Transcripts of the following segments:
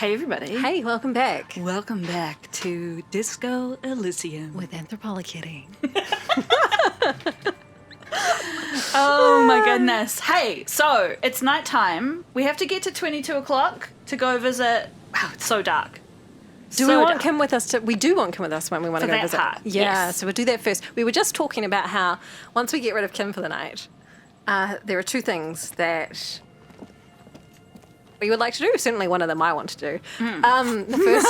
Hey everybody. Hey, welcome back. Welcome back to Disco Elysium. With Anthropolocating. Oh my goodness. Hey, so it's nighttime. We have to get to 22 o'clock to go visit. Wow, it's so dark. Do we want Kim with us? We do want Kim with us when we want to go that visit. part, Yeah, yes. so we'll do that first. We were just talking about how once we get rid of Kim for the night, there are two things that we would like to do. Certainly one of them I want to do. The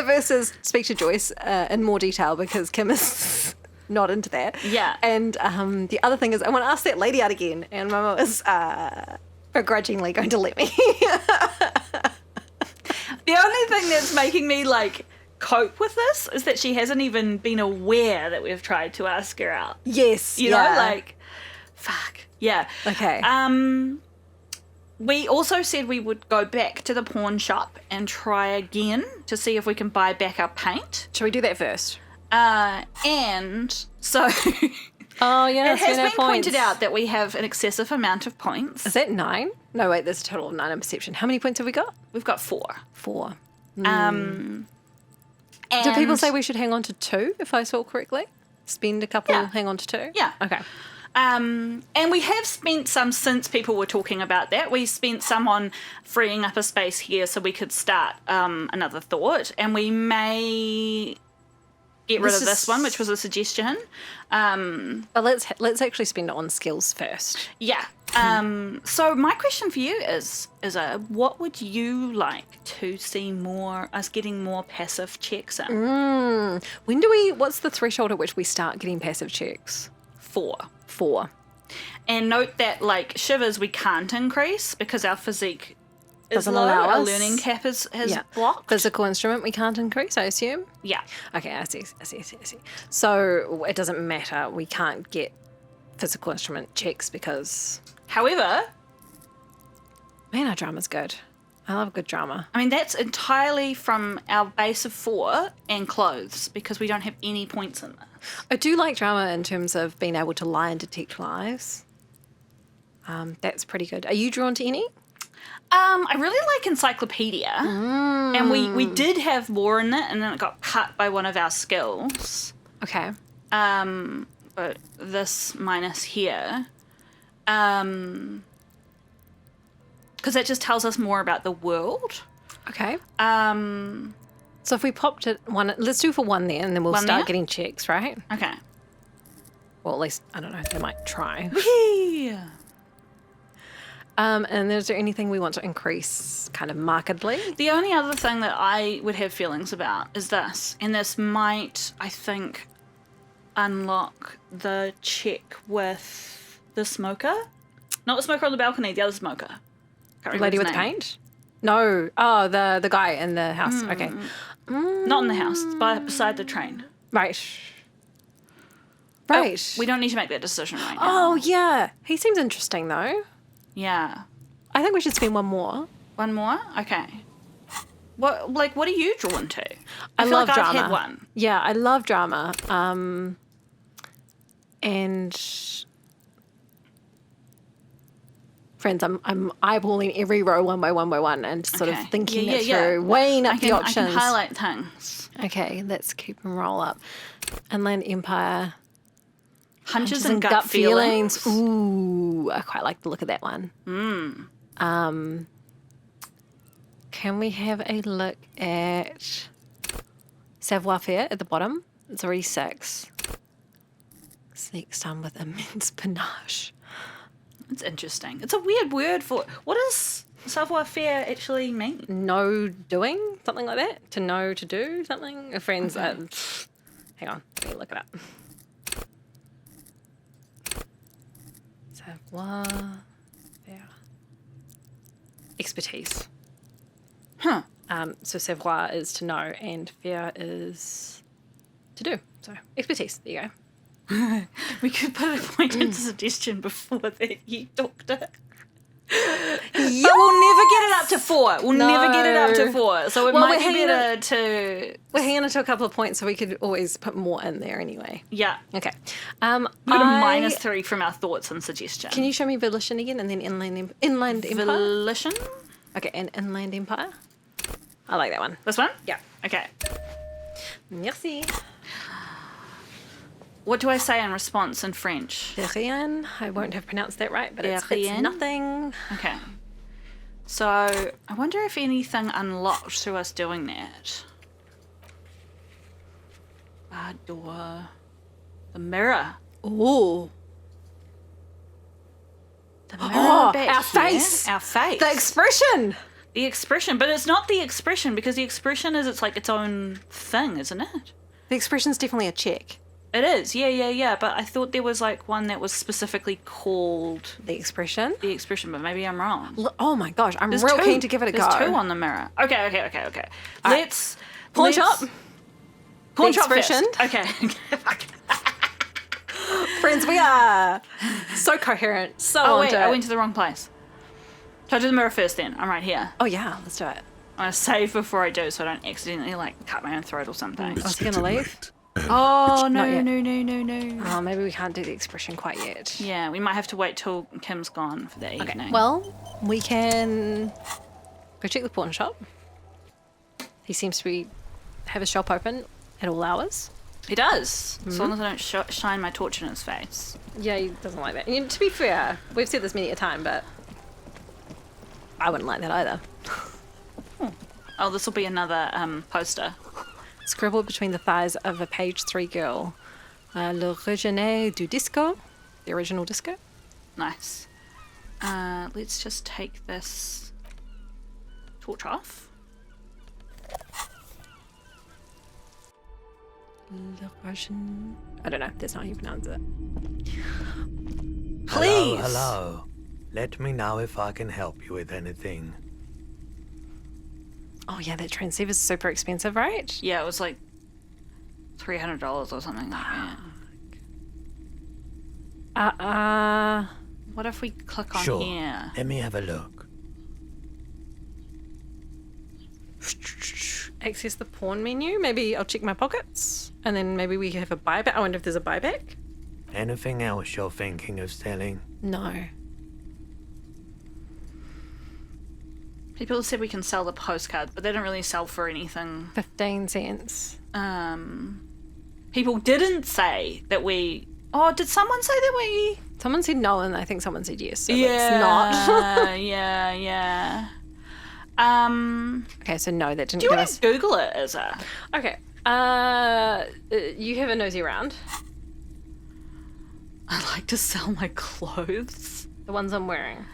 first is speak to Joyce in more detail because Kim is not into that. Yeah. And the other thing is I want to ask that lady out again, and Mama is begrudgingly going to let me. The only thing that's making me cope with this is that she hasn't even been aware that we've tried to ask her out. Yes. You know, fuck. Yeah. Okay. We also said we would go back to the pawn shop and try again to see if we can buy back our paint. Shall we do that first? And so Oh, yeah. it has been pointed out that we have an excessive amount of points. Is that 9? No, wait, there's a total of 9 in perception. How many points have we got? We've got 4. 4. And Do people say we should hang on to 2, if I saw correctly? Spend a couple, hang on to 2? Yeah. Okay. And we have spent some, since people were talking about that, we spent some on freeing up a space here so we could start another thought. And we may get rid of this one, which was a suggestion. But let's actually spend it on skills first. Yeah. So my question for you is what would you like to see us getting more passive checks in? What's the threshold at which we start getting passive checks? 4. 4. And note that, shivers we can't increase because our physique is Doesn't low. allow Our us. learning cap has blocked. Physical instrument we can't increase, I assume? Yeah. Okay, I see. So it doesn't matter. We can't get physical instrument checks because... However... Man, our drama's good. I love good drama. I mean, that's entirely from our base of 4 and clothes because we don't have any points in there. I do like drama in terms of being able to lie and detect lies. That's pretty good. Are you drawn to any? I really like encyclopedia. And we did have more in it and then it got cut by one of our skills. Okay. But this minus here. Because that just tells us more about the world. Okay. So if we popped it one, let's do for 1 there, and then we'll start getting checks, right? Okay. Well, at least, I don't know, they might try. Yeah. And is there anything we want to increase kind of markedly? The only other thing that I would have feelings about is this, and this might, I think, unlock the check with the smoker. Not the smoker on the balcony, the other smoker. Can't remember Lady his with name. paint? No. Oh, the guy in the house. Okay. Not in the house, beside the train. Right. Oh, we don't need to make that decision right now. Oh, yeah. He seems interesting, though. Yeah. I think we should spend 1 more. 1 more? Okay. What are you drawn to? I feel love like drama. I've had one. Yeah, I love drama. And friends, I'm eyeballing every row one by one and sort of thinking it through, weighing up the options. I can highlight things. Okay, let's keep and roll up. Inland Empire. Hunches and gut feelings. Ooh, I quite like the look of that one. Can we have a look at savoir-faire at the bottom? It's already 6. Sneaks done with immense panache. It's interesting. It's a weird word for... What does savoir-faire actually mean? Know doing? Something like that? To know to do something? Friends, hang on. Let me look it up. Savoir-faire. Expertise. Huh. So savoir is to know and faire is to do. So expertise. There you go. We could put a pointed suggestion before that you talked it. Yes! But we'll never get it up to 4. We'll never get it up to 4. So it might be better to... We're hanging on to a couple of points, so we could always put more in there anyway. Yeah. Okay. We got a -3 from our thoughts and suggestion. Can you show me volition again and then inland empire? Volition? Okay, and inland empire? I like that one. This one? Yeah. Okay. Merci. What do I say in response in French? De rien. I won't have pronounced that right, but De it's rien? nothing. Okay. So, I wonder if anything unlocked through us doing that. Bar door. The mirror. Ooh. The mirror Oh, back our here. face. Our face. The expression. The expression. But it's not the expression because the expression is it's like its own thing, isn't it? The expression's definitely a check. It is. Yeah. But I thought there was like one that was specifically called The expression. the expression, but maybe I'm wrong. Oh my gosh, I'm There's real two. keen to give it a There's go. two on the mirror. Okay. right. Let's Pawn shop. Pawn The shop first. expression. Okay. Friends, we are so coherent. So Oh on wait, to I it. went to the wrong place. So I do the mirror first then. I'm right here. Oh yeah, let's do it. I'm gonna save before I do so I don't accidentally like cut my own throat or something. Oh, is he gonna leave? Oh no. yet. No. Oh, maybe we can't do the expression quite yet. Yeah, we might have to wait till Kim's gone for the Okay. evening. Well, we can go check the pawn shop. He seems to have his shop open at all hours. he does. As long as I don't shine my torch in his face. Yeah, he doesn't like that. And to be fair, we've said this many a time, but I wouldn't like that either. Oh, this will be another poster. Scribbled between the thighs of a page 3 girl. L'origine du disco. The original disco. Nice. Let's just take this torch off. L'origine... I don't know. That's not how you pronounce it. Please. Hello. Let me know if I can help you with anything. Oh yeah, that transceiver's super expensive, right? Yeah, it was like $300 or something like that. What if we click on Sure. here? Let me have a look. Access the pawn menu. Maybe I'll check my pockets. And then maybe we have a buyback. I wonder if there's a buyback. Anything else you're thinking of selling? No. People said we can sell the postcards, but they don't really sell for anything. 15 cents. People didn't say that we... Oh, did someone say that we... Someone said no, and I think someone said yes. So it's not. yeah. Okay, so no, that didn't Do you give want us... to Google it, Izza? Okay. You have a nosy round. I like to sell my clothes. The ones I'm wearing.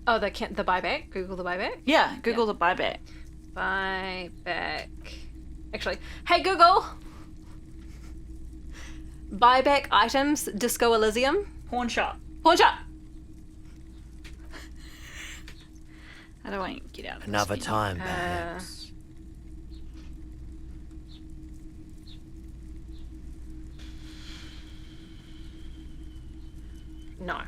Oh, the buyback. Google the buyback. Yeah, Google the buyback. Buyback. Actually, hey Google. Buyback items. Disco Elysium. Pawn shop. Pawn shop. How do I get out of this Another menu? time, perhaps. No.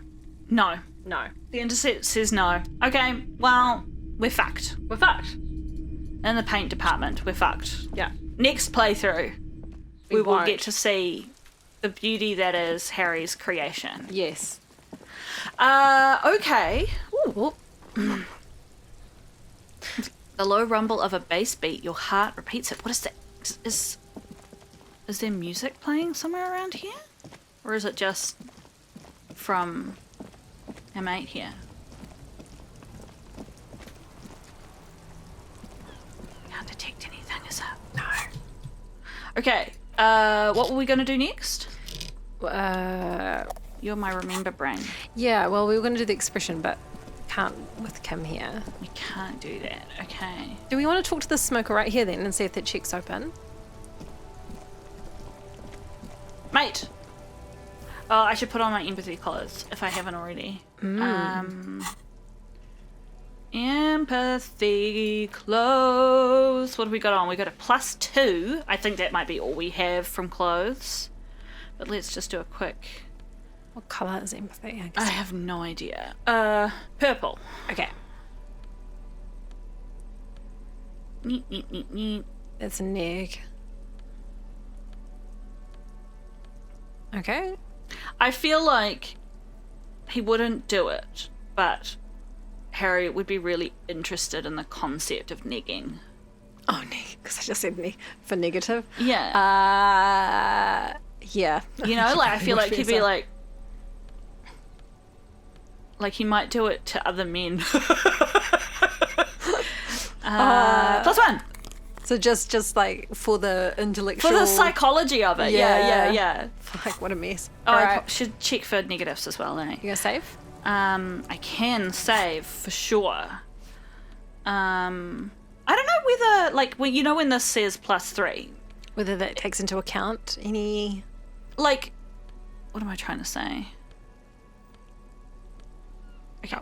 No. No. The intercept says no. Okay, well, we're fucked. We're fucked. In the paint department, we're fucked. Yeah. Next playthrough, we will won't. get to see the beauty that is Harry's creation. Yes. Okay. Ooh. The low rumble of a bass beat, your heart repeats it. What is that? Is there music playing somewhere around here? Or is it just from our mate here? Can't detect anything, is it? No. Okay, what were we going to do next? You're my remember brain. Yeah, well, we were going to do the expression, but can't with Kim here. We can't do that. Okay. Do we want to talk to the smoker right here then and see if that check's open? Mate! Oh, I should put on my empathy clothes if I haven't already. Empathy clothes. What have we got on? We got a +2. I think that might be all we have from clothes. But let's just do a quick... What colour is empathy? I I guess. have no idea. Purple. Okay. Neat. That's a neg. Okay. I feel like he wouldn't do it, but Harry would be really interested in the concept of negging. Oh, because I just said for negative. Yeah. Yeah. You know, like I feel like he'd be so. like he might do it to other men. +1. So just like for the intellectual. For the psychology of it. Yeah. Fuck, what a mess. Oh, All I right. should check for negatives as well, eh? You gonna save? I can save for sure. I don't know whether, like, when you know when this says +3, Whether that takes into account any. like, what am I trying to say? Okay.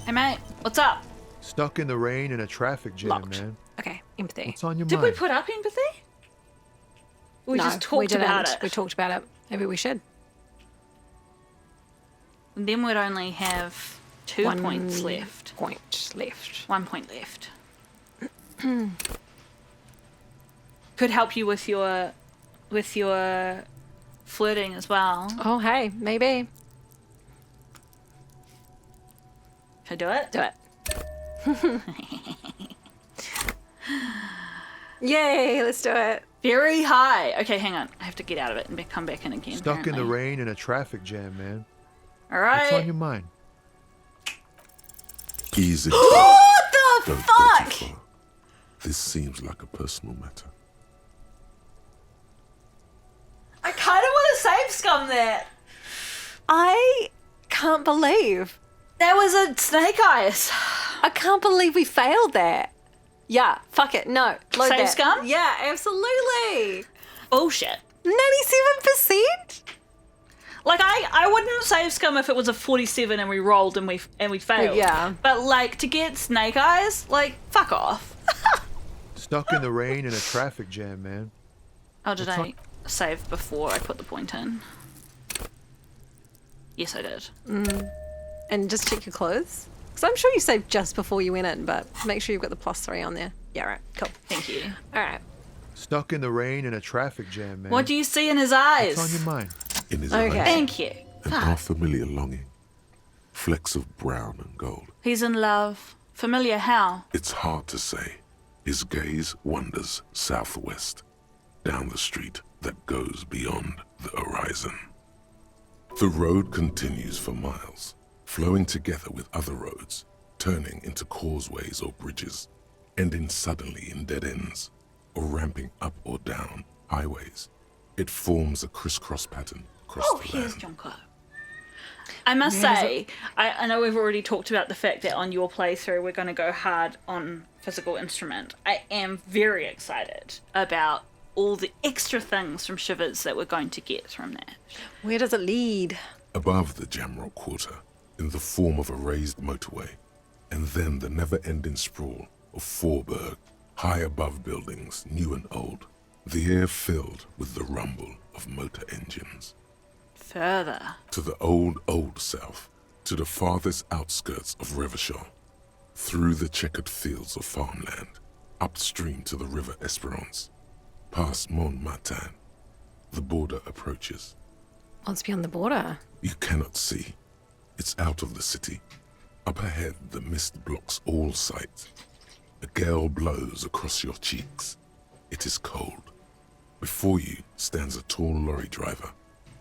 Hey mate, what's up? Stuck in the rain in a traffic jam, Locked. man. Okay, empathy. What's on your Did mind? we put up empathy? We No, just talked about didn't. it. We talked about it. Maybe we should. And then we'd only have 2 points left. Point left. 1 point left. Could help you with your flirting as well. Oh, hey, maybe. Should I do it? Do it. Yay, let's do it. Very high. Okay, hang on. I have to get out of it and come back in again. Stuck in the apparently. rain in a traffic jam, man. All What's on right. your mind? Easy. What the Don't go fuck? too far. This seems like a personal matter. I kind of want to save scum that. I can't believe. That was a snake eyes. I can't believe we failed that. Yeah, fuck it. No. Load Save that. scum? Yeah, absolutely. Bullshit. 97%? Like I wouldn't save scum if it was a 47 and we rolled and we failed. Yeah. But like to get snake eyes, like fuck off. Stuck in the rain in a traffic jam, man. Oh, did What's I save before I put the point in? Yes, I did. And just check your clothes. Because I'm sure you saved just before you went in, but make sure you've got the +3 on there. Yeah, right. Cool. Thank you. All right. Stuck in the rain in a traffic jam, man. What do you see in his eyes? What's on your mind? In his Okay. eyes, Thank you. an unfamiliar longing. Flecks of brown and gold. He's in love. Familiar how? It's hard to say. His gaze wanders southwest, down the street that goes beyond the horizon. The road continues for miles, flowing together with other roads, turning into causeways or bridges, ending suddenly in dead ends, or ramping up or down highways. It forms a crisscross pattern across Oh, the here's land. Jonko. I must say, I know we've already talked about the fact that on your playthrough we're going to go hard on physical instrument. I am very excited about all the extra things from Shivers that we're going to get from that. Where does it lead? Above the Jamrock Quarter, in the form of a raised motorway, and then the never-ending sprawl of Forburg, high above buildings, new and old, the air filled with the rumble of motor engines. Further. To the old south, to the farthest outskirts of Revershaw, through the checkered fields of farmland, upstream to the river Esperance, past Montmartin, the border approaches. What's beyond the border? You cannot see. It's out of the city. Up ahead, the mist blocks all sight. A gale blows across your cheeks. It is cold. Before you stands a tall lorry driver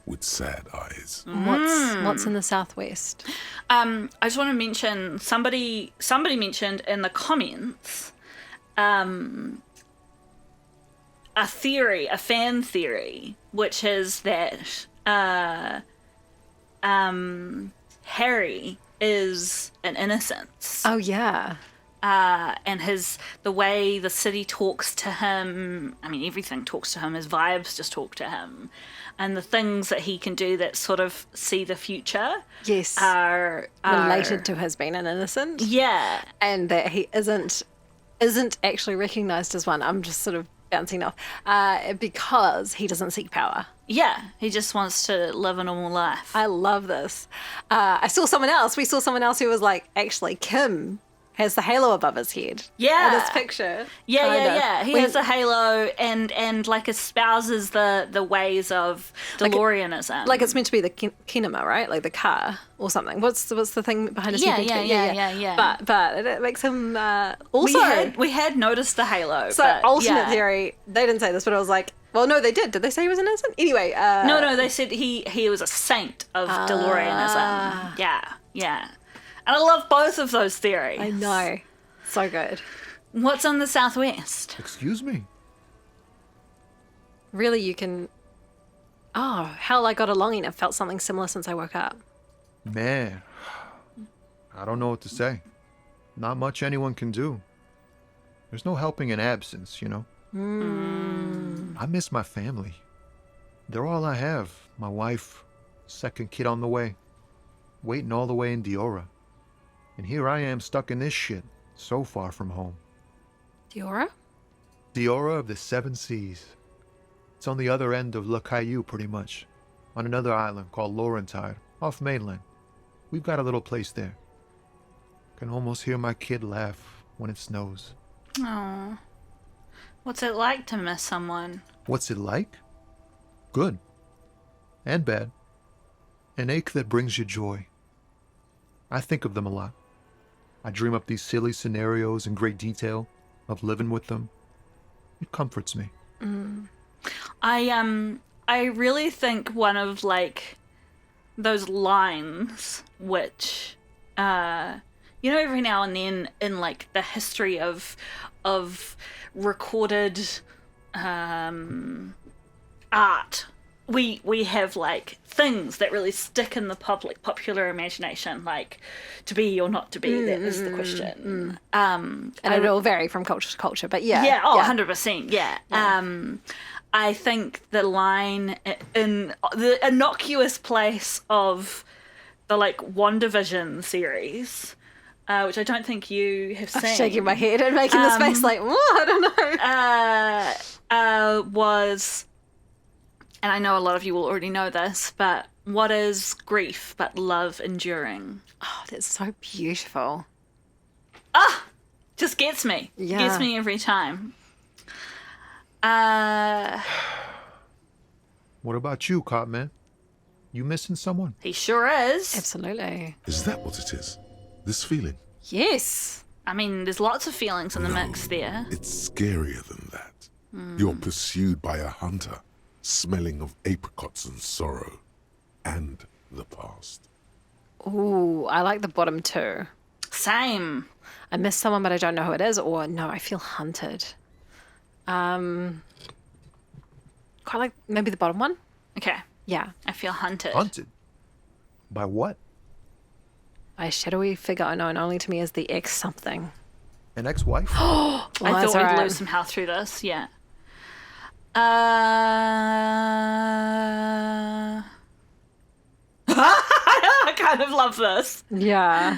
with sad eyes. What's in the southwest? I just want to mention somebody mentioned in the comments a fan theory, which is that Harry is an innocence. Oh, yeah. And the way the city talks to him, I mean, everything talks to him, his vibes just talk to him. And the things that he can do that sort of see the future Yes. are Related to his being an innocent. Yeah. And that he isn't actually recognised as one. I'm just sort of bouncing off. Because he doesn't seek power. Yeah. He just wants to live a normal life. I love this. We saw someone else who was like, actually, Kim has the halo above his head. Yeah. In this picture. Yeah, kind of. yeah. He has a halo and like espouses the ways of DeLoreanism. Like it's meant to be the kinema, right? Like the car or something. What's the thing behind his head? Yeah. But it makes him also. We had noticed the halo. So but, alternate theory. They didn't say this, but I was like, well, no, they did. Did they say he was an innocent? Anyway. No, they said he was a saint of DeLoreanism. Yeah. And I love both of those theories. I know. So good. What's on the southwest? Excuse me? Really, you can. Oh, hell, I got a longing. I've felt something similar since I woke up. Man, I don't know what to say. Not much anyone can do. There's no helping in absence, you know? I miss my family. They're all I have. My wife, second kid on the way, waiting all the way in Diora. And here I am stuck in this shit, so far from home. Diora? Diora of the Seven Seas. It's on the other end of Le Caillou, pretty much, on another island called Laurentide, off mainland. We've got a little place there. Can almost hear my kid laugh when it snows. Oh. What's it like to miss someone? What's it like? Good. And bad. An ache that brings you joy. I think of them a lot. I dream up these silly scenarios in great detail of living with them. It comforts me. I really think one of like those lines which every now and then in like the history of recorded art we have like things that really stick in the popular imagination, like to be or not to be. That is the question. And it will vary from culture to culture, but yeah. Yeah, 100%, yeah. I think the line in the innocuous place of the like WandaVision series, which I don't think you have seen. I'm shaking my head and making this face like, I don't know. Was, and I know a lot of you will already know this, but what is grief but love enduring? Oh, that's so beautiful. Just gets me. Yeah. Gets me every time. What about you, Copman? You missing someone? He sure is. Absolutely. Is that what it is? This feeling? Yes. I mean, there's lots of feelings in the mix there. It's scarier than that. You're pursued by a hunter, smelling of apricots and sorrow, and the past. Ooh, I like the bottom two. Same. I miss someone, but I don't know who it is, or no, I feel hunted. Quite like maybe the bottom one. Okay. Yeah. I feel hunted. Hunted? By what? A shadowy figure known only to me as the ex something. An ex-wife? I that's thought we'd alright. lose somehow through this. Yeah. I kind of love this. Yeah.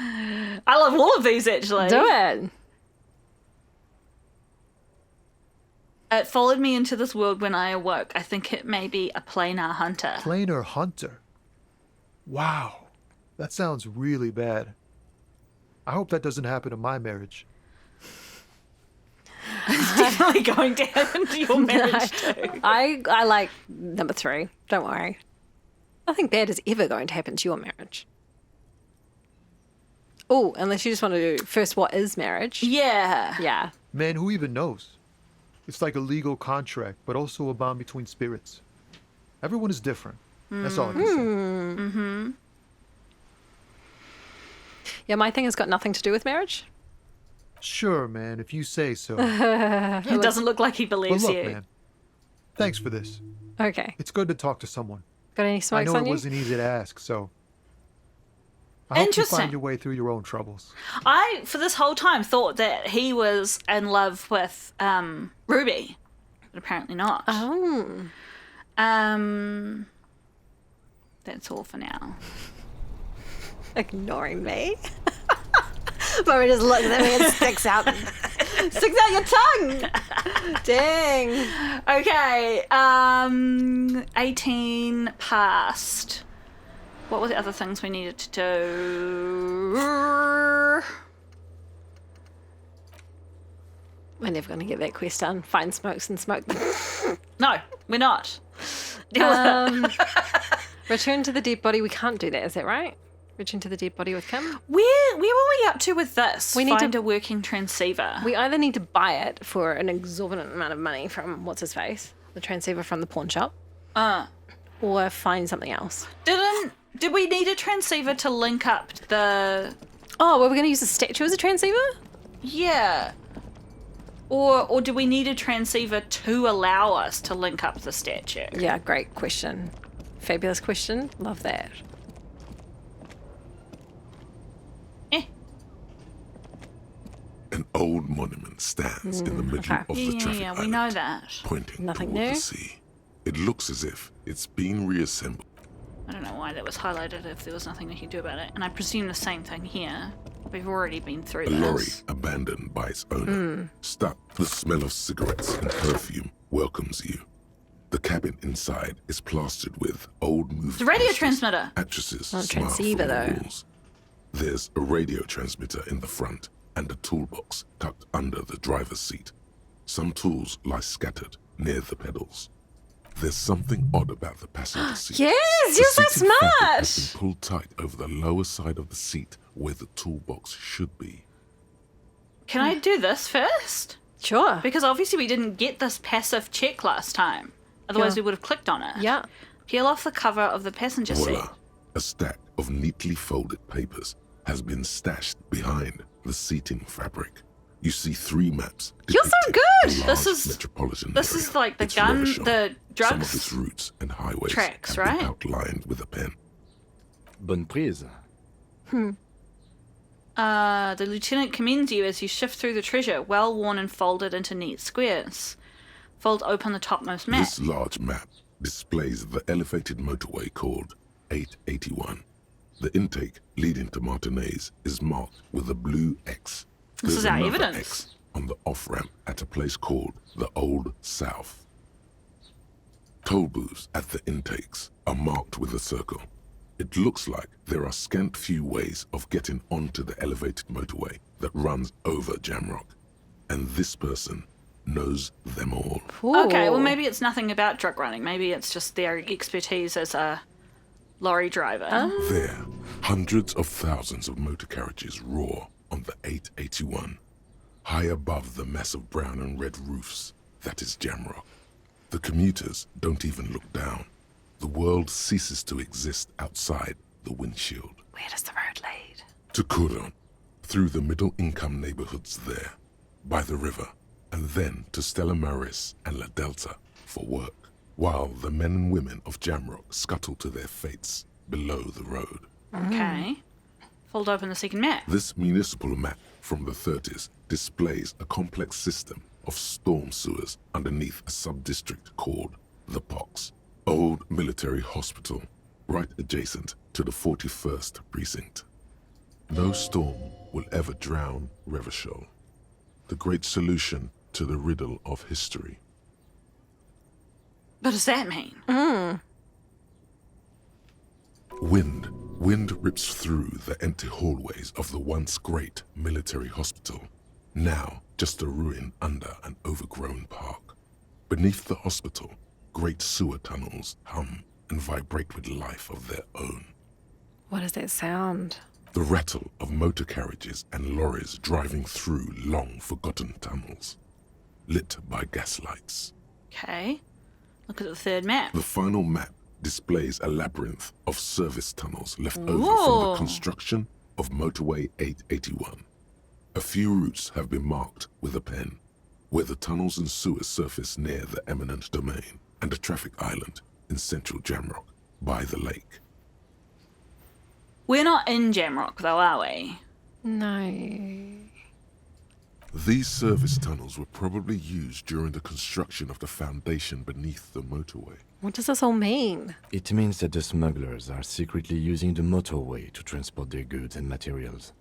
I love all of these actually. Do it. It followed me into this world when I awoke. I think it may be a planar hunter. Planar hunter. Wow. That sounds really bad. I hope that doesn't happen in my marriage. It's definitely going to happen to your marriage too. I like number 3. Don't worry. Nothing bad is ever going to happen to your marriage. Oh, unless you just want to do first, what is marriage? Yeah. Yeah. Man, who even knows? It's like a legal contract, but also a bond between spirits. Everyone is different. That's all I can say. Mm-hmm. Yeah, my thing has got nothing to do with marriage. Sure, man, if you say so. It doesn't look like he But believes look, you. man, thanks for this. Okay. It's good to talk to someone. Got any I smokes know on it you? wasn't easy to ask, so I hope you Interesting. find your way through your own troubles. I, for this whole time, thought that he was in love with Ruby, but apparently not. Oh. That's all for now. Ignoring me. Mummy just looks at me and sticks out your tongue. Dang. Okay, 18 passed. What were the other things we needed to do? We're never going to get that quest done. Find smokes and smoke them. No, we're not. Deal with it. Return to the dead body. We can't do that, is that right? Return to the dead body with Kim. Where were we up to with this? We need Find to- a working transceiver. We either need to buy it for an exorbitant amount of money from what's-his-face, the transceiver from the pawn shop, or find something else. Did we need a transceiver to link up the... Oh, well, we're going to use the statue as a transceiver? Yeah. Or do we need a transceiver to allow us to link up the statue? Yeah, great question. Fabulous question. Love that. An old monument stands in the middle okay. of the traffic Yeah, we island, know that. pointing Nothing toward new? the sea. It looks as if it's been reassembled. I don't know why that was highlighted if there was nothing we could do about it. And I presume the same thing here. We've already been through A this. lorry abandoned by its owner. Stuck. The smell of cigarettes and perfume welcomes you. The cabin inside is plastered with old movie The radio posters. transmitter. Actresses Not a smile transceiver, from the though. walls. There's a radio transmitter in the front and a toolbox tucked under the driver's seat. Some tools lie scattered near the pedals. There's something odd about the passenger seat. Yes, The you're so seating fabric has smart. been pulled tight over the lower side of the seat where the toolbox should be. Can I do this first? Sure. Because obviously we didn't get this passive check last time. Otherwise Yeah. we would have clicked on it. Yeah. Peel off the cover of the passenger seat. Voila! A stack of neatly folded papers has been stashed behind the seating fabric. You see 3 maps. You're so depicting good! a large This is- metropolitan This area. is like the Its gun, Revachol. the Some of drugs. its routes and highways tracks, have been right? outlined with a pen. Bonne prise. The lieutenant commends you as you shift through the treasure, well worn and folded into neat squares. Fold open the topmost map. This large map displays the elevated motorway called 881. The intake leading to Martinez is marked with a blue X. This is There's our another evidence. X on the off-ramp at a place called the Old South. Toll booths at the intakes are marked with a circle. It looks like there are scant few ways of getting onto the elevated motorway that runs over Jamrock. And this person knows them all. Okay, well Ooh. maybe it's nothing about drug running. Maybe it's just their expertise as a lorry driver. There, hundreds of thousands of motor carriages roar on the 881, high above the mass of brown and red roofs that is Jamrock. The commuters don't even look down. The world ceases to exist outside the windshield. Where does the road lead? To Kuron, through the middle-income neighborhoods there, by the river, and then to Stella Maris and La Delta for work, while the men and women of Jamrock scuttle to their fates below the road. Okay. Fold open the second map. This municipal map from the 30s displays a complex system of storm sewers underneath a sub-district called the Pox, old military hospital, right adjacent to the 41st precinct. No storm will ever drown Revachol, the great solution to the riddle of history. What does that mean? Wind rips through the empty hallways of the once great military hospital, now just a ruin under an overgrown park. Beneath the hospital, great sewer tunnels hum and vibrate with life of their own. What does that sound? The rattle of motor carriages and lorries driving through long forgotten tunnels, lit by gaslights. Okay. Look at the third map. The final map displays a labyrinth of service tunnels left over from Whoa. the construction of Motorway 881. A few routes have been marked with a pen, where the tunnels and sewers surface near the eminent domain and a traffic island in central Jamrock by the lake. We're not in Jamrock, though, are we? No. These service tunnels were probably used during the construction of the foundation beneath the motorway. What does this all mean? It means that the smugglers are secretly using the motorway to transport their goods and materials.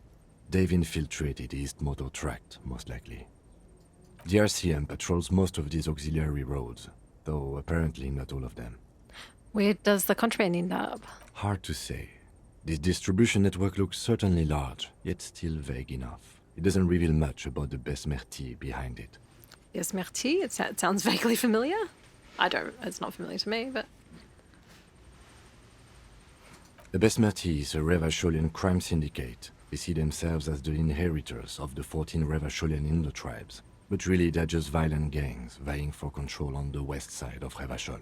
They've infiltrated the East Motor Tract, most likely. The RCM patrols most of these auxiliary roads, though apparently not all of them. Where does the contraband end up? Hard to say. This distribution network looks certainly large, yet still vague enough. It doesn't reveal much about the Besmerti behind it. Esmerti. It sounds vaguely familiar. It's not familiar to me, but... The Besmerti is a Revacholian crime syndicate. They see themselves as the inheritors of the 14 Revacholian Indo-tribes. But really, they're just violent gangs vying for control on the west side of Revachol.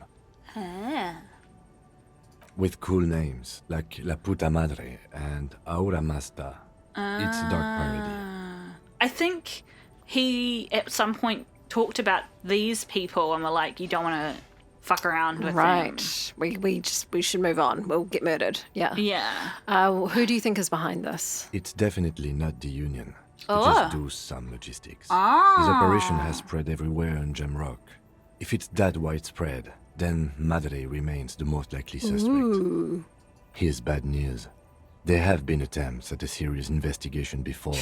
With cool names, like La Puta Madre and Aura Masta. It's a dark parody. I think he, at some point, talked about these people and were like, you don't want to fuck around with them. Right. We should move on. We'll get murdered. Yeah. Yeah. Who do you think is behind this? It's definitely not the Union. They Oh. just do some logistics. His operation has spread everywhere in Jamrock. If it's that widespread, then Madre remains the most likely suspect. Ooh. Here's bad news. There have been attempts at a serious investigation before,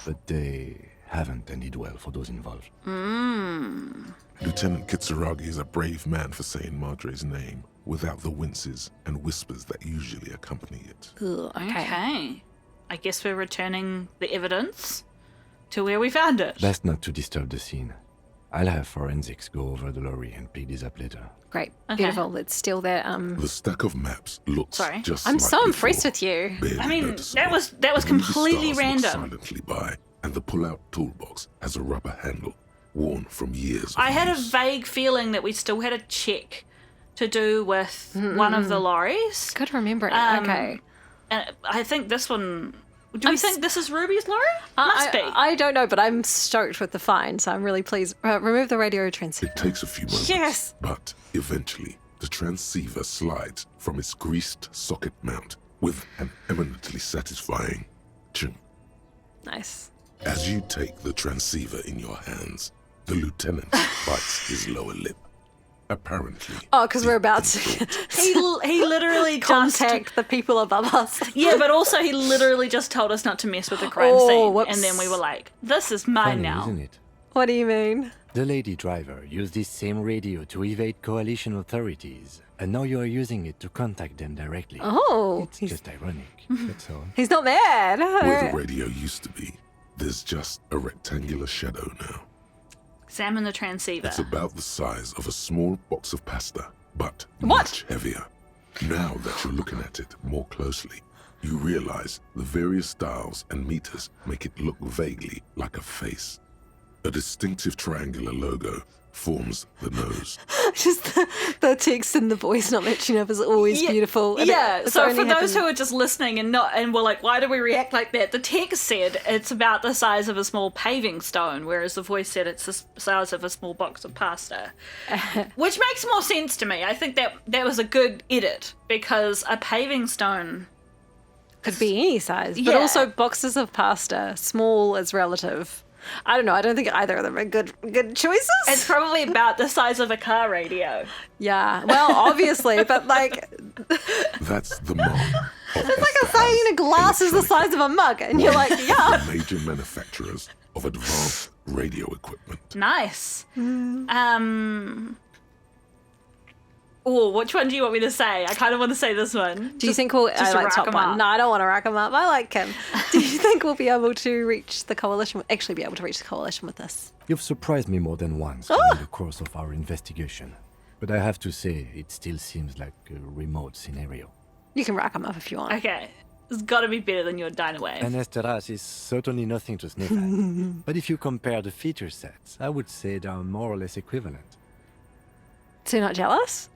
but they haven't ended well for those involved. Lieutenant Kitsuragi is a brave man for saying Madre's name without the winces and whispers that usually accompany it. Ugh, Okay. I guess we're returning the evidence to where we found it. Best not to disturb the scene. I'll have forensics go over the lorry and pick this up later. Great. Okay. Beautiful. Let's steal that. The stack of maps looks Sorry. just I'm like so impressed before. with you. Barely I mean, noticeable. that was The movie completely stars look random. silently by, and the pull-out toolbox has a rubber handle, worn from years of I had a use. vague feeling that we still had a check to do with one of the lorries. Good remembering. Okay. And I think this one... Do we think this is Ruby's lorry? I Must be. I don't know, but I'm stoked with the find, so I'm really pleased. Remove the radio transceiver. It takes a few moments, Yes. but eventually the transceiver slides from its greased socket mount with an eminently satisfying ching. Nice. As you take the transceiver in your hands, the lieutenant bites his lower lip. Apparently. Oh, because we're deep about in to thought. He literally just... contact the people above us. Yeah, but also he literally just told us not to mess with the crime Oh, scene. whoops. And then we were like, this is mine Funny, now. isn't it? What do you mean? The lady driver used this same radio to evade coalition authorities, and now you are using it to contact them directly. Oh, It's just ironic, that's all. he's not mad. Where the radio used to be, there's just a rectangular shadow now. Examine the transceiver. It's about the size of a small box of pasta, but What? much heavier. Now that you're looking at it more closely, you realize the various dials and meters make it look vaguely like a face. A distinctive triangular logo forms the nose. Just the text and the voice not matching up is always beautiful. And Yeah, it's so only for those who happened- are just listening and were like, why do we react like that? The text said it's about the size of a small paving stone, whereas the voice said it's the size of a small box of pasta. Which makes more sense to me. I think that was a good edit, because a paving stone... could be any size, but Yeah. also boxes of pasta, small is relative. I don't know. I don't think either of them are good choices. It's probably about the size of a car radio. Yeah, well, obviously, but like, That's the mark. It's like saying a glass is the size of a mug, and you're like, yeah. The major manufacturers of advanced radio equipment. Nice. Oh, which one do you want me to say? I kind of want to say this one. Do you think we'll? just I to like rack top 'em one. up. No, I don't want to rack them up. I like him. Do you think we'll be able to reach the coalition? Actually, be able to reach the coalition with this? You've surprised me more than once during the course of our investigation. But I have to say, it still seems like a remote scenario. You can rack them up if you want. Okay. It's got to be better than your Dynawave. And Esteras is certainly nothing to sniff at. But if you compare the feature sets, I would say they are more or less equivalent. So you're not jealous?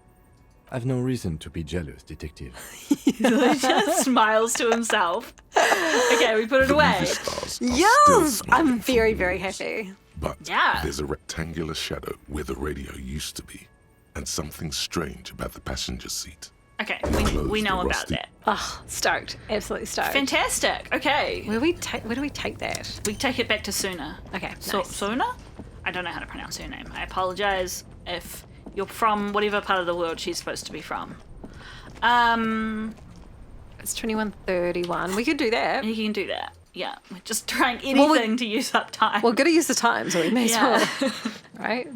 I've no reason to be jealous, detective. He just smiles to himself. Okay, we put it The away. movie stars are still Yes, smiling I'm from very, the very walls. happy. But Yeah. there's a rectangular shadow where the radio used to be, and something strange about the passenger seat. Okay, Close we know the about rusty- that. Oh, stoked. Absolutely stoked. Fantastic. Okay. Where do we take that? We take it back to Suna. Okay, So, nice. Suna? I don't know how to pronounce her name. I apologize if you're from whatever part of the world she's supposed to be from. It's 21:31. We could do that. You can do that. Yeah, we're just trying anything to use up time. We're going to use the time, so we may as Yeah. well. Right?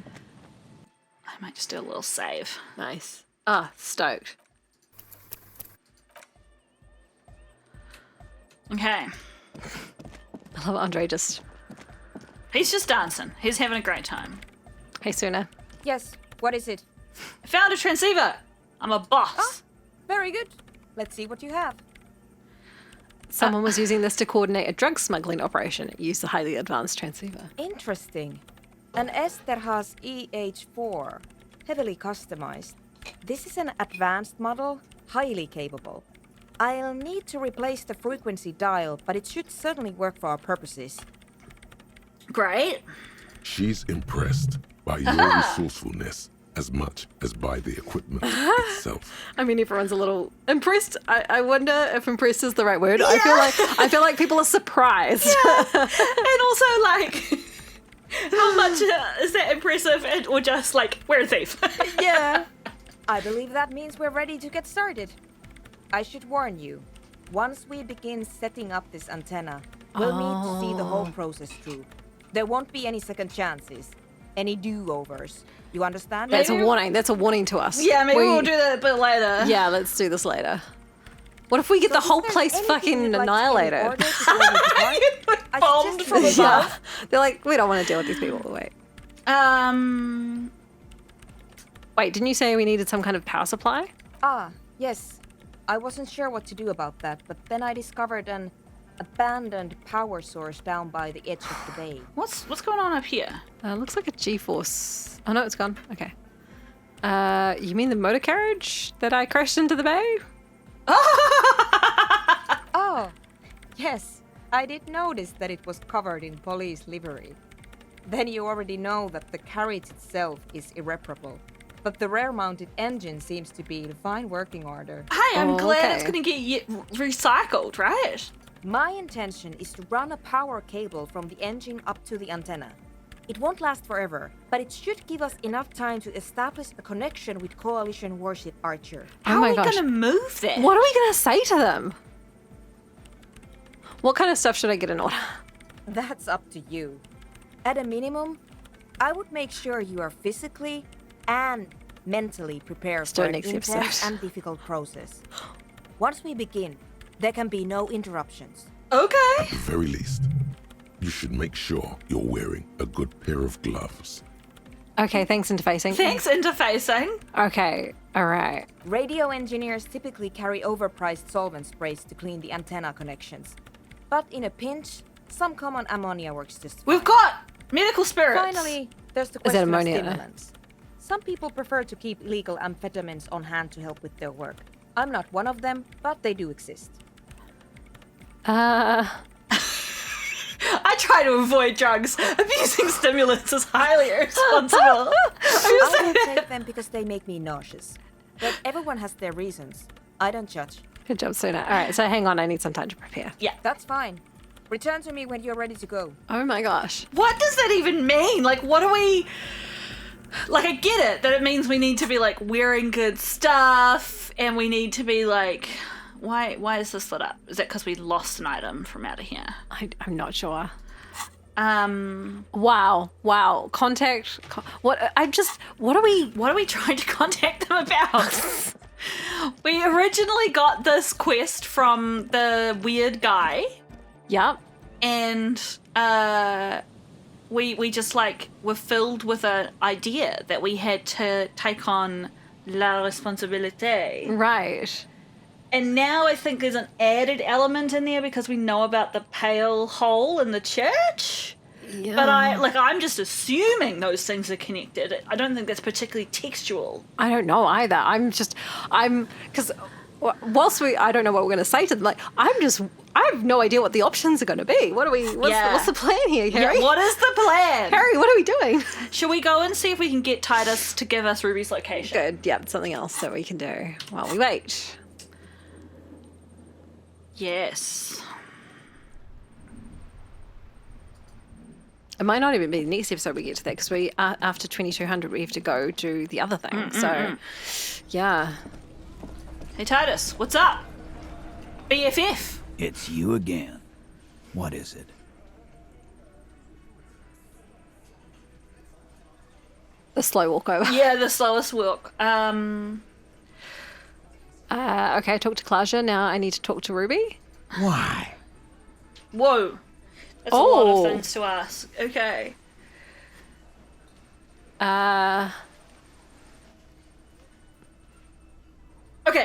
I might just do a little save. Nice. Ah, stoked. Okay. I love Andre just... He's just dancing. He's having a great time. Hey, Suna. Yes, what is it? I found a transceiver. I'm a boss. Ah, very good. Let's see what you have. Someone was using this to coordinate a drug smuggling operation. It used the highly advanced transceiver. Interesting. An Esterhaz EH4, heavily customized. This is an advanced model, highly capable. I'll need to replace the frequency dial, but it should certainly work for our purposes. Great. She's impressed by your resourcefulness as much as by the equipment itself. I mean, everyone's a little impressed. I wonder if impressed is the right word. I feel like people are surprised. And also, like, how much is that impressive or just like, we're a thief? Yeah. I believe that means we're ready to get started. I should warn you, once we begin setting up this antenna, we'll need to see the whole process through. There won't be any second chances, any do-overs. You understand? That's a warning. That's a warning to us. Yeah, maybe we'll do that a bit later. Yeah, let's do this later. What if we get So the whole is there place anything fucking you'd like to get in annihilated? order before we depart? I Bombed suggest from we- above. Yeah. They're like, we don't want to deal with these people. Wait. Wait, didn't you say we needed some kind of power supply? Ah, yes. I wasn't sure what to do about that, but then I discovered an abandoned power source down by the edge of the bay. What's going on up here? Looks like a G-force. Oh no, it's gone. Okay. You mean the motor carriage that I crashed into the bay? Oh, yes. I did notice that it was covered in police livery. Then you already know that the carriage itself is irreparable. But the rear-mounted engine seems to be in fine working order. Hey, I'm Oh, glad okay. it's going to get recycled, right? My intention is to run a power cable from the engine up to the antenna. It won't last forever, but it should give us enough time to establish a connection with Coalition warship Archer. How my are we gosh. going to move that? What are we going to say to them? What kind of stuff should I get in order? That's up to you. At a minimum, I would make sure you are physically and mentally prepared Let's do for it an next intense episode. and difficult process. Once we begin, there can be no interruptions. Okay. At the very least, you should make sure you're wearing a good pair of gloves. Okay, thanks interfacing. Thanks, interfacing. Okay, all right. Radio engineers typically carry overpriced solvent sprays to clean the antenna connections. But in a pinch, some common ammonia works just fine. We've got medical spirits. Finally, there's the Is that question of ammonia? stimulants. Some people prefer to keep illegal amphetamines on hand to help with their work. I'm not one of them, but they do exist. I try to avoid drugs. Abusing stimulants is highly irresponsible. I don't take them because they make me nauseous. But everyone has their reasons. I don't judge. Good job, Suna. All right, so hang on. I need some time to prepare. That's fine. Return to me when you're ready to go. Oh my gosh. What does that even mean? Like, what do we... Like, I get it, that it means we need to be, like, wearing good stuff, and we need to be, like... Why is this lit up? Is it because we lost an item from out of here? I'm not sure. Wow. Contact. What are we trying to contact them about? We originally got this quest from the weird guy, Yep. and we just like were filled with an idea that we had to take on la responsabilité. Right. And now I think there's an added element in there because we know about the pale hole in the church. Yeah. But I'm just assuming those things are connected. I don't think that's particularly textual. I don't know either. Because whilst I don't know what we're going to say to them. Like, I have no idea what the options are going to be. What's the plan here, Harry? Yeah, what is the plan? Harry, what are we doing? Should we go and see if we can get Titus to give us Ruby's location? Good. Yep. Something else that we can do while we wait. Yes. It might not even be the next episode we get to that because we after 2200 we have to go do the other thing. So, yeah. Hey Titus, what's up? BFF. It's you again. What is it? The slow walk over. Yeah, the slowest walk. Okay, I talked to Claudia. Now I need to talk to Ruby. Why? Whoa. That's a lot Oh. of things to ask. Okay. Okay,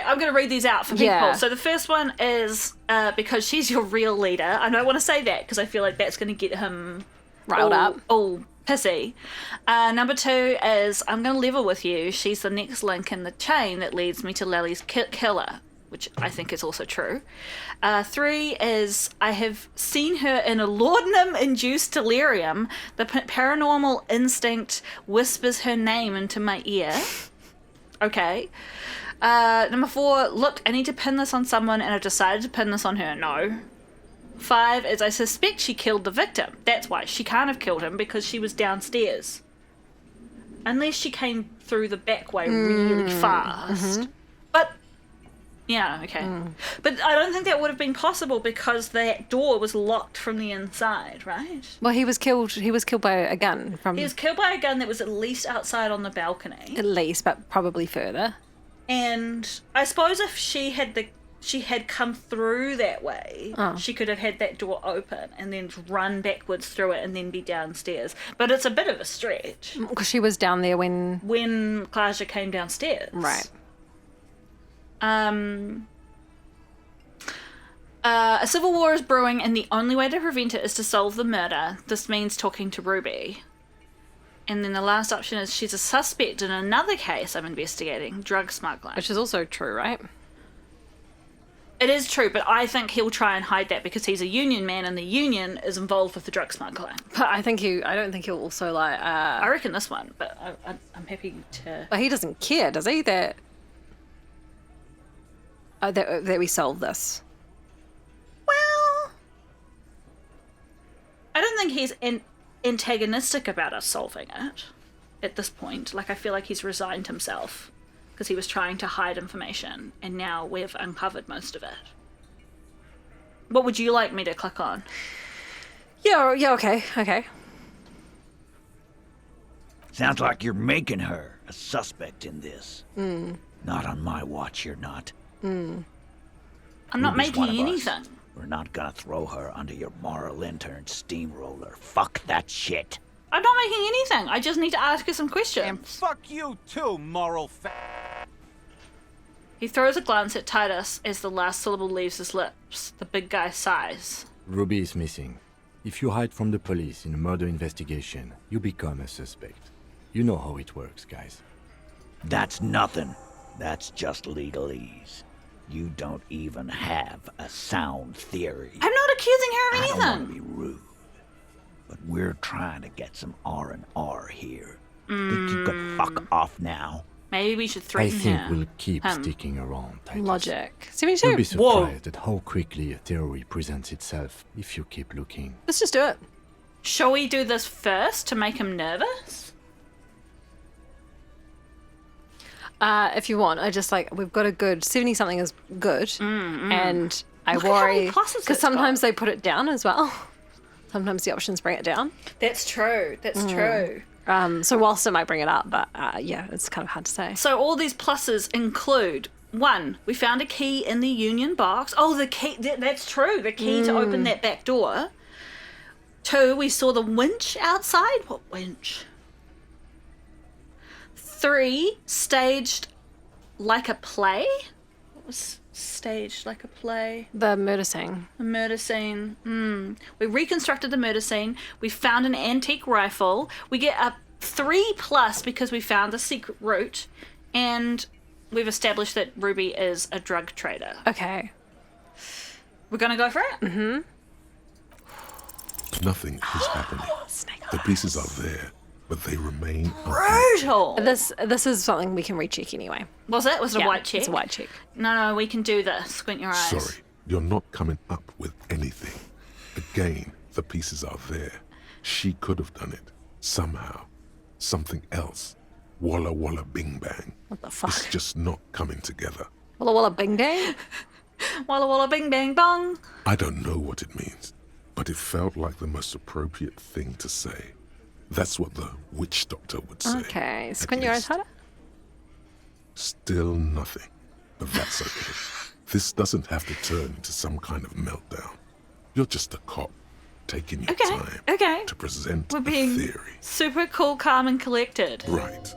I'm going to read these out for people. Yeah. So the first one is because she's your real leader. I don't want to say that because I feel like that's going to get him Riled up. all pissy. Number 2 is I'm going to level with you. She's the next link in the chain that leads me to Lally's killer, which I think is also true. 3 is I have seen her in a laudanum-induced delirium. The paranormal instinct whispers her name into my ear. Okay. Number 4, look, I need to pin this on someone and I've decided to pin this on her. No. 5 is I suspect she killed the victim. That's why. She can't have killed him because she was downstairs. Unless she came through the back way really fast. But, yeah, okay. But I don't think that would have been possible because that door was locked from the inside, right? Well, he was killed by a gun from... He was killed by a gun that was at least outside on the balcony. At least, but probably further. And I suppose if she had come through that way, she could have had that door open and then run backwards through it and then be downstairs. But it's a bit of a stretch. Because she was down there When Clarie came downstairs. Right. A civil war is brewing and the only way to prevent it is to solve the murder. This means talking to Ruby. And then the last option is she's a suspect in another case I'm investigating, drug smuggling. Which is also true, right? It is true, but I think he'll try and hide that because he's a union man and the union is involved with the drug smuggling. But I don't think he'll also like... I reckon this one, but I'm happy to... But he doesn't care, does he? That we solve this. Well... I don't think he's antagonistic about us solving it at this point. Like, I feel like he's resigned himself because he was trying to hide information and now we've uncovered most of it. What would you like me to click on? Yeah, okay. Sounds like you're making her a suspect in this. Not on my watch, you're not. I'm not Ruby's making one of us. anything. We're not gonna throw her under your moral intern steamroller. Fuck that shit. I'm not making anything. I just need to ask her some questions. And fuck you too, moral He throws a glance at Titus as the last syllable leaves his lips. The big guy sighs. Ruby is missing. If you hide from the police in a murder investigation, you become a suspect. You know how it works, guys. That's nothing. That's just legalese. You don't even have a sound theory. I'm not accusing her of I don't want to anything. be rude, but we're trying to get some R&R here. Think you could fuck off now? Maybe we should I threaten think her. we'll keep sticking around, Titus. Logic. You'll 72. be surprised at how quickly a theory presents itself if you keep looking. Let's just do it. Shall we do this first to make him nervous? If you want, I just we've got a good 70 something is good, and I Look at how many worry pluses because it's sometimes got. they put it down as well. Sometimes the options bring it down. That's true. That's true. So whilst it might bring it up, but yeah, it's kind of hard to say. So all these pluses include 1, we found a key in the union box. Oh, the key. That's true. The key to open that back door. 2, we saw the winch outside. What winch? 3, staged like a play. What was staged like a play? The murder scene. A murder scene. We reconstructed the murder scene. We found an antique rifle. We get a 3+ because we found the secret route. And we've established that Ruby is a drug trader. Okay. We're going to go for it? Mm-hmm. Nothing is happening. The pieces are there, but they remain Brutal. This is something we can recheck anyway. Was it? Was it a white check? It's a white check. No, we can do this. Squint your eyes. Sorry, you're not coming up with anything. Again, the pieces are there. She could have done it. Somehow. Something else. Walla walla bing bang. What the fuck? It's just not coming together. Walla walla bing dang. Walla walla bing bang bong. I don't know what it means, but it felt like the most appropriate thing to say. That's what the witch doctor would say. Okay. at Squint your eyes least. harder. Still nothing, but that's okay. This doesn't have to turn into some kind of meltdown. You're just a cop. taking your Okay, time okay. to present We're a being theory. super cool, calm, and collected. Right.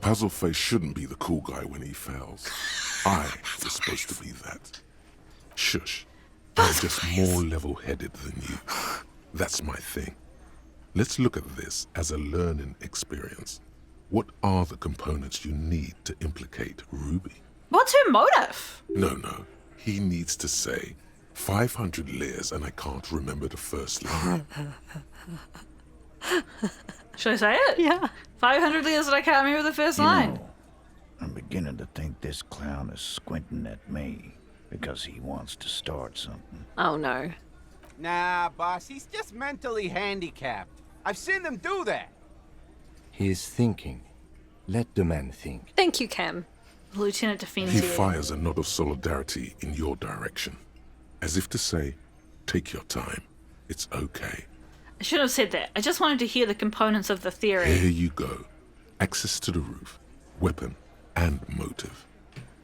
Puzzleface shouldn't be the cool guy when he fails. I was supposed to be that. Shush. I'm just more level-headed than you. That's my thing. Let's look at this as a learning experience. What are the components you need to implicate Ruby? What's her motive? No. He needs to say 500 layers and I can't remember the first line. Should I say it? Yeah. 500 years and I can't remember the first You line. know, I'm beginning to think this clown is squinting at me because he wants to start something. Oh no. Nah, boss, he's just mentally handicapped. I've seen him do that. He's thinking. Let the man think. Thank you, Cam. Lieutenant defends He you. fires a nod of solidarity in your direction, as if to say, take your time. It's okay. I shouldn't have said that. I just wanted to hear the components of the theory. Here you go. Access to the roof, weapon, and motive.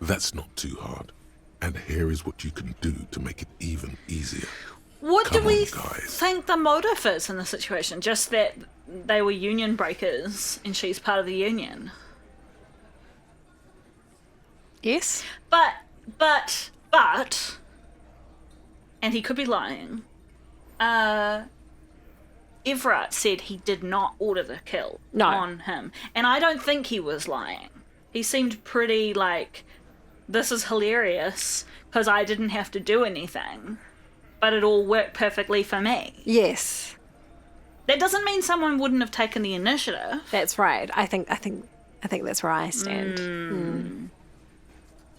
That's not too hard. And here is what you can do to make it even easier. What Come do we on, guys. think the motive is in the situation? Just that they were union breakers and she's part of the union. Yes? But, and he could be lying, Everett said he did not order the kill No. on him. And I don't think he was lying. He seemed pretty like, this is hilarious because I didn't have to do anything, but it all worked perfectly for me. Yes. That doesn't mean someone wouldn't have taken the initiative. That's right. I think that's where I stand.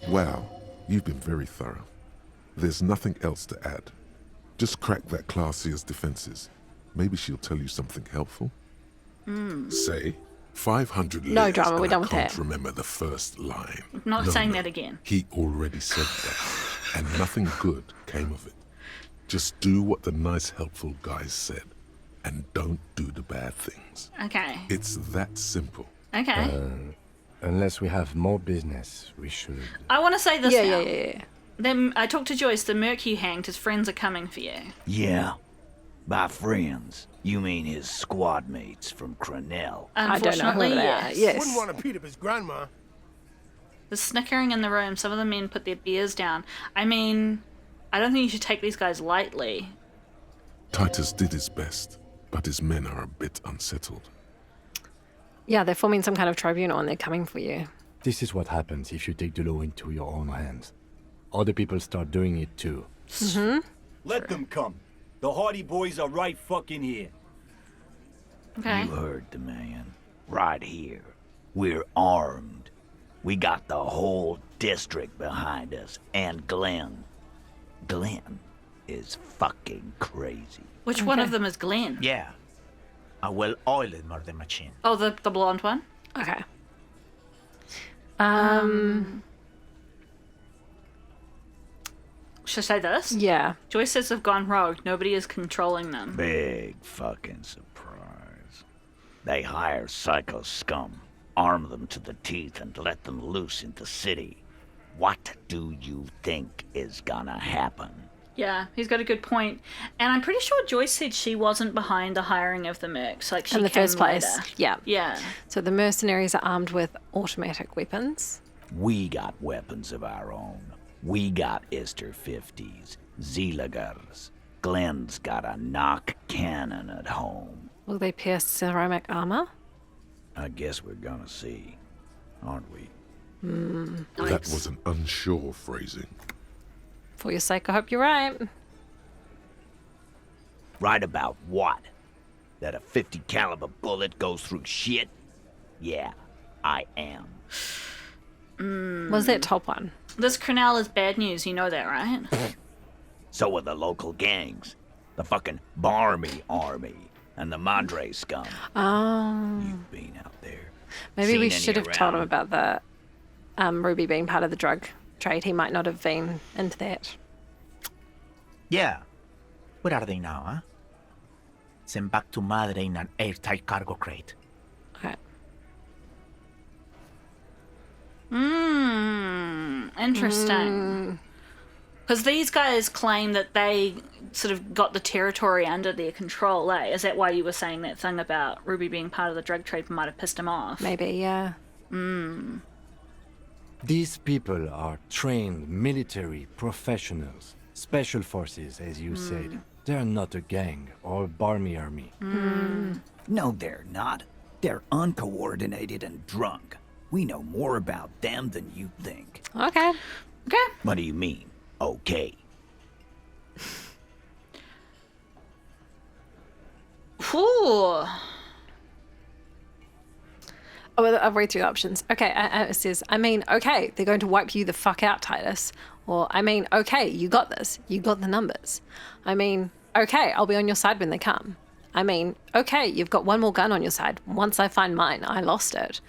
Wow, you've been very thorough. There's nothing else to add. Just crack that Classier's defenses. Maybe she'll tell you something helpful. Say, 500 No layers drama, and we're done I with can't that. remember the first line. Not saying that again. He already said that, and nothing good came of it. Just do what the nice, helpful guys said, and don't do the bad things. Okay. It's that simple. Okay. Unless we have more business, we should. I want to say this now. Yeah. Then I talked to Joyce. The merc you hanged, his friends are coming for you. Yeah. By friends, you mean his squad mates from Crenell. I don't know who Unfortunately, they are. yes. Yes. Wouldn't want to beat up his grandma. There's snickering in the room. Some of the men put their beers down. I mean, I don't think you should take these guys lightly. Titus did his best, but his men are a bit unsettled. Yeah, they're forming some kind of tribunal and they're coming for you. This is what happens if you take the law into your own hands. Other people start doing it too. Let them come. The Hardy Boys are right fucking here. Okay. You heard the man. Right here. We're armed. We got the whole district behind us. And Glenn. Glenn is fucking crazy. Which one of them is Glenn? Yeah. A well-oiled murder machine. Oh, the blonde one? Okay. Should I say this? Yeah. Joyce says have gone rogue. Nobody is controlling them. Big fucking surprise. They hire psycho scum, arm them to the teeth, and let them loose in the city. What do you think is gonna happen? Yeah, he's got a good point. And I'm pretty sure Joyce said she wasn't behind the hiring of the mercs. Like she In the came first place. later. Yeah. Yeah. So the mercenaries are armed with automatic weapons. We got weapons of our own. We got Ister 50s, Zeelagers. Glenn's got a knock cannon at home. Will they pierce ceramic armor? I guess we're gonna see, aren't we? That was an unsure phrasing. For your sake, I hope you're right. Right about what? That a 50 caliber bullet goes through shit? Yeah, I am. Was that top one? This Crenell is bad news. You know that, right? So are the local gangs. The fucking Barmy Army and the Madre scum. Oh. You've been out there. Maybe Seen we any should have told him around? about the Ruby being part of the drug trade. He might not have been into that. Yeah. Where are they now, huh? Sent back to Madre in an airtight cargo crate. Okay. Interesting. Because these guys claim that they sort of got the territory under their control, eh? Is that why you were saying that thing about Ruby being part of the drug trade might have pissed him off? Maybe, yeah. These people are trained military professionals, special forces, as you said. They're not a gang or barmy army. No, they're not. They're uncoordinated and drunk. We know more about them than you think. Okay. Okay. What do you mean, okay? Ooh. Oh, well, I'll read through the options. Okay, it says, I mean, okay, they're going to wipe you the fuck out, Titus. Or, I mean, okay, you got this. You got the numbers. I mean, okay, I'll be on your side when they come. I mean, okay, you've got one more gun on your side. Once I find mine, I lost it.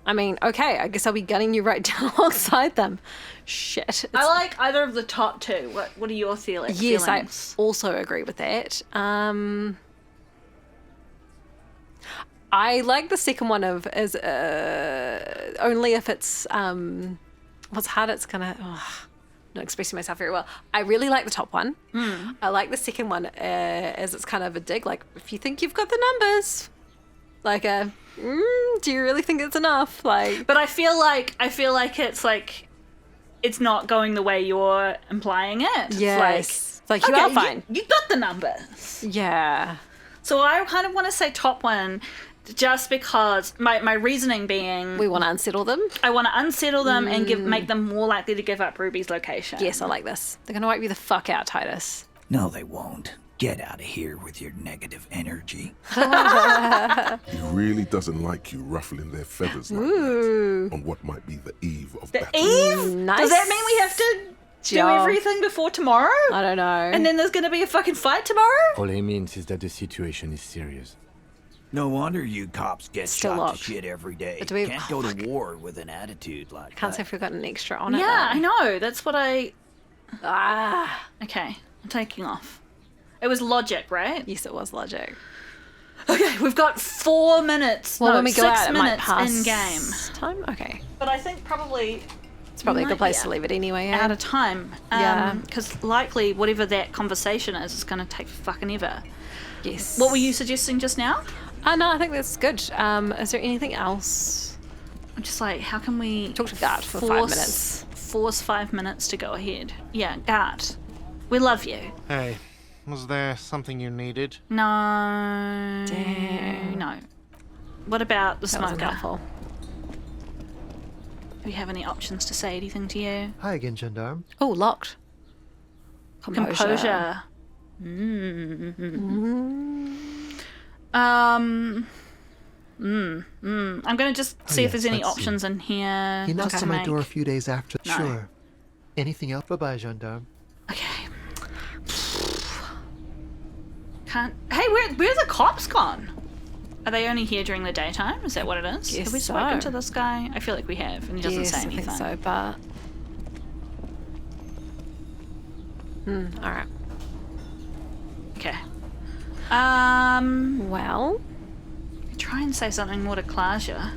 I mean, okay, I guess I'll be gunning you right down alongside them. Shit. I like either of the top two. What are your feelings? Yes, I also agree with that. I like the second one of as only if it's what's hard. It's gonna not expressing myself very well. I really like the top one. I like the second one as it's kind of a dig. Like if you think you've got the numbers, like do you really think it's enough? Like, but I feel like it's like it's not going the way you're implying it. yes, It's like you are fine. You got the numbers. Yeah. So I kind of want to say top one. Just because my reasoning being We want to unsettle them. I want to unsettle them and make them more likely to give up Ruby's location. Yes, I like this. They're going to wipe you the fuck out, Titus. No, they won't. Get out of here with your negative energy. He really doesn't like you ruffling their feathers like that on what might be the eve of The battle. eve? Nice Does that mean we have to do job. everything before tomorrow? I don't know. And then there's going to be a fucking fight tomorrow? All he means is that the situation is serious. No wonder you cops get Still shot locked. to shit every day. But do we- Can't go to war with an attitude like Can't say that. if we've got an extra on it. Yeah, I though. know. That's what I... Ah. Okay, I'm taking off. It was logic, right? Yes, it was logic. Okay, we've got 4 minutes. Well, no, when we go 6 out, it might minutes pass in game. time. Okay. But I think probably It's probably a might good place be to leave it anyway. out of time. Yeah. Because likely whatever that conversation is going to take fucking ever. Yes. What were you suggesting just now? No, I think that's good. Is there anything else? I'm just like, how can we Talk to Gart for 5 minutes. Force 5 minutes to go ahead. Yeah, Gart. We love you. Hey, was there something you needed? No. Dang. No. What about the That wasn't smoker? helpful. Do we have any options to say anything to you? Hi again, Gendarme. Oh, locked. Composure. I'm gonna just see if yes, there's any let's see. options in here. He knocked just on to my door a make- few days after. No. Sure. Anything else? Bye-bye, Gendarme. Okay. Can't. Hey, where are the cops gone? Are they only here during the daytime? Is that what it is? Guess Have we spoken so. to this guy? I feel like we have, and he doesn't Yes, say I anything. think so, but... alright. Okay. Well... Try and say something more to Clasia.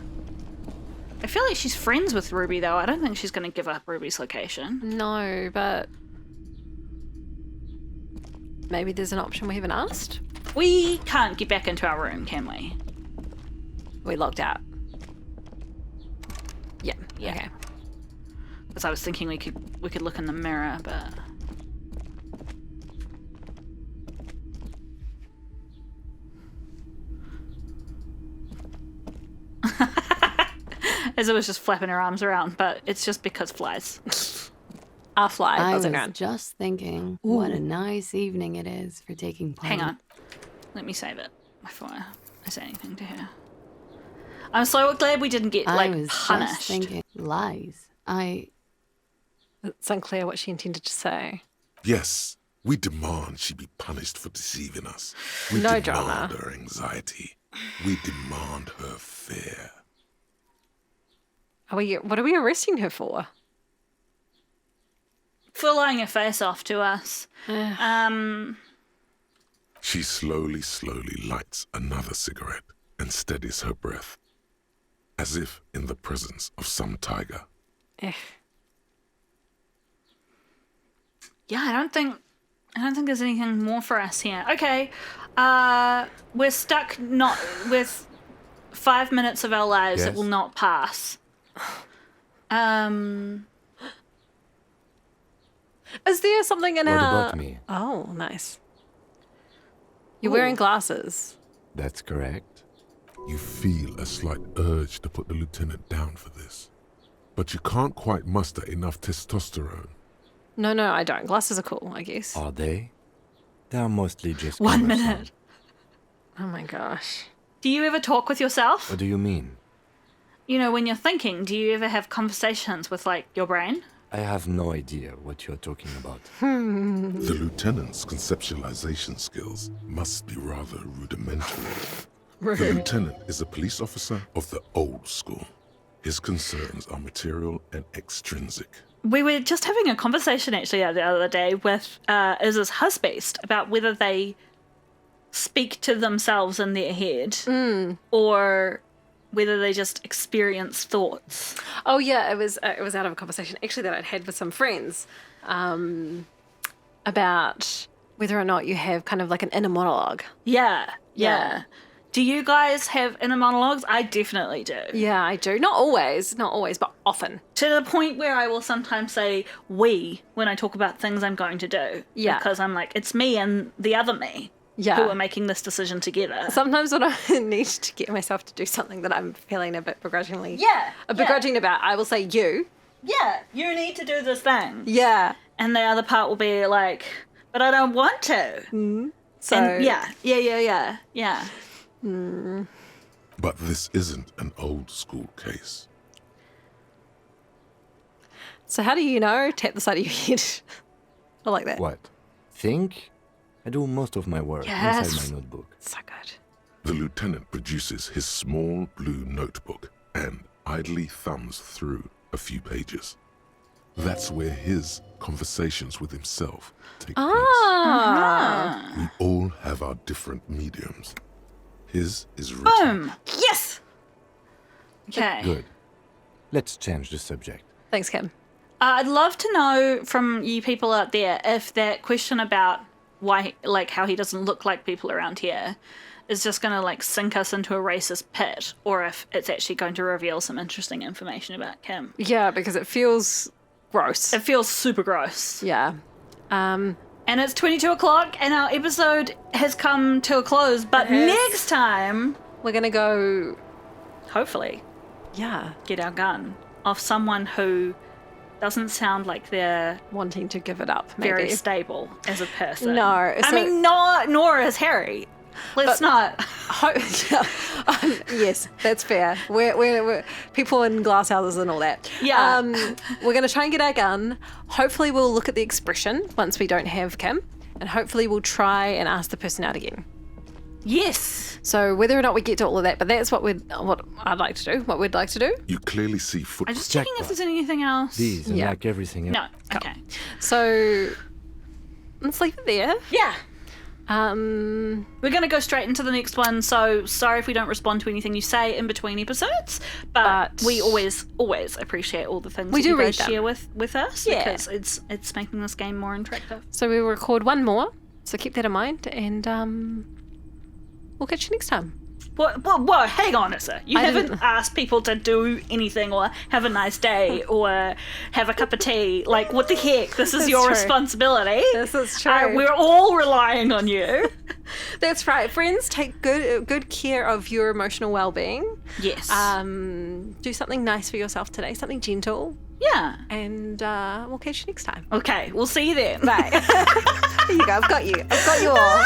I feel like she's friends with Ruby, though. I don't think she's going to give up Ruby's location. No, but... Maybe there's an option we haven't asked? We can't get back into our room, can we? We locked out. Yeah, Yeah. okay. Because I was thinking we could look in the mirror, but... As it was just flapping her arms around, but it's just because flies. Our fly I was buzzing around. just thinking, what a nice evening it is for taking part. Hang on. Let me save it before I say anything to her. I'm so glad we didn't get, I like, was punished. just thinking, lies. It's unclear what she intended to say. Yes, we demand she be punished for deceiving us. We No demand drama. her anxiety. We demand her fear. What are we arresting her for? For lying her face off to us. She slowly lights another cigarette and steadies her breath, as if in the presence of some tiger. Yeah, Yeah, I don't think there's anything more for us here. Okay, we're stuck not with 5 minutes of our lives that Yes? will not pass. Is there something in What our... about me? Oh, nice. You're wearing glasses. That's correct. You feel a slight urge to put the lieutenant down for this, but you can't quite muster enough testosterone. No, I don't. Glasses are cool, I guess. Are they? They are mostly just 1 cumbersome. minute. Oh my gosh. Do you ever talk with yourself? What do you mean? You know, when you're thinking, do you ever have conversations with, like, your brain? I have no idea what you're talking about. The lieutenant's conceptualization skills must be rather rudimentary. The lieutenant is a police officer of the old school. His concerns are material and extrinsic. We were just having a conversation, actually, the other day with Iz's husband about whether they speak to themselves in their head or whether they just experience thoughts. Oh yeah, it was out of a conversation actually that I'd had with some friends about whether or not you have kind of like an inner monologue. Yeah. Do you guys have inner monologues? I definitely do. Yeah, I do. Not always, but often. To the point where I will sometimes say we when I talk about things I'm going to do. Yeah. Because I'm like, it's me and the other me who are making this decision together. Sometimes when I need to get myself to do something that I'm feeling a bit begrudgingly begrudging about, I will say you. Yeah, you need to do this thing. Yeah. And the other part will be like, but I don't want to. So And yeah. But this isn't an old school case. So how do you know? Tap the side of your head. I like that. What? Think? I do most of my work inside my notebook. So good. The lieutenant produces his small blue notebook and idly thumbs through a few pages. That's where his conversations with himself take place. We all have our different mediums. His is written. Boom. Yes. Okay. Good. Let's change the subject. Thanks, Kim. I'd love to know from you people out there if that question about why, like, how he doesn't look like people around here is just going to, like, sink us into a racist pit, or if it's actually going to reveal some interesting information about Kim. Yeah, because it feels gross. It feels super gross. Yeah. And it's 22 o'clock, and our episode has come to a close, but next time we're going to go, hopefully, yeah, get our gun off someone who doesn't sound like they're wanting to give it up, maybe. Very stable as a person. No. I mean, nor is Harry. Let's not. Yes, that's fair. We're people in glass houses and all that. Yeah. We're going to try and get our gun. Hopefully we'll look at the expression once we don't have Kim. And hopefully we'll try and ask the person out again. Yes. So whether or not we get to all of that, but that's what I'd like to do, what we'd like to do. You clearly see I'm footprints. just checking if there's anything else. These and like everything else. No. Okay. So let's leave it there. Yeah. We're going to go straight into the next one, so sorry if we don't respond to anything you say in between episodes, but we always appreciate all the things that you guys share with us, because it's making this game more interactive. So we'll record one more, so keep that in mind, and we'll catch you next time. Whoa, hang on a sec. You haven't asked people to do anything or have a nice day or have a cup of tea. Like, what the heck? This is your responsibility. This is true. We're all relying on you. That's right. Friends, take good care of your emotional well-being. Yes. Do something nice for yourself today, something gentle. Yeah. And we'll catch you next time. Okay, we'll see you then. Bye. There you go. I've got you all.